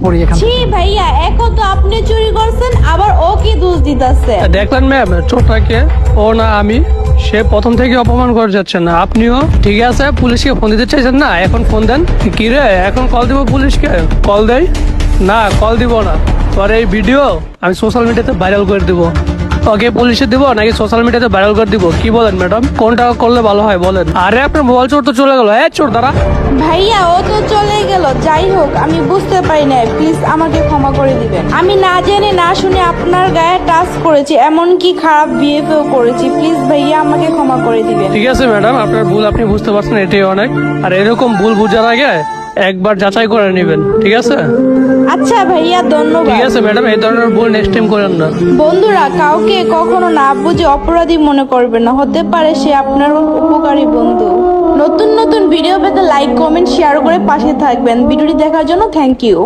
পড়ি এখান ছি ভাইয়া, এখন তো আপনি চুরি করছেন, আবার ও কি দোষ দিতেছে? দেখলেন ম্যাম, চোরটাকে ও না আমি, সে প্রথম থেকে অপমান করে যাচ্ছে না। আপনিও ঠিক আছে, পুলিশকে ফোন দিতে চাইছেন না, এখন ফোন দেন। কি রে, এখন কল দিব পুলিশকে? কল দেই না, কল দিব না। পরে এই ভিডিও আমি সোশ্যাল মিডিয়াতে ভাইরাল করে দিব। ওকে পুলিশে দিব নাকি সোশ্যাল মিডিয়াতে ভাইরাল করে দিব, কি বলেন ম্যাডাম? কোনটা করলে ভালো হয় বলেন? আরে আপনার মোবাইল চোর তো চলে গেল। চোর দাঁড়া। ভাইয়া ও তো চলে গেল, যাই হোক আমি বুঝতে পারি না, প্লিজ আমাকে ক্ষমা করে দিবেন। আমি না জেনে না শুনে আপনার গায়ে টাচ করেছি, এমনকি খারাপ বিহেভও করেছি। প্লিজ ভাইয়া আমাকে ক্ষমা করে দিবেন। ঠিক আছে ম্যাডাম, আপনার ভুল আপনি বুঝতে পারছেন, এটাই অনেক। আর এরকম ভুল বুঝার আগে একবার যাচাই করে নেবেন, ঠিক আছে? আচ্ছা ভাইয়া, ঠিক ধন্যবাদ। আছে ম্যাডাম, এই ধরনের ভুল নেক্সট টাইম করেন না। বন্ধুরা, কাউকে কখনো না বুঝে অপরাধী মনে করবেন না, হতে পারে সে আপনার উপকারী বন্ধু। নতুন নতুন ভিডিও পেতে লাইক, কমেন্ট, শেয়ার করে পাশে থাকবেন। ভিডিওটি দেখার জন্য থ্যাংক ইউ।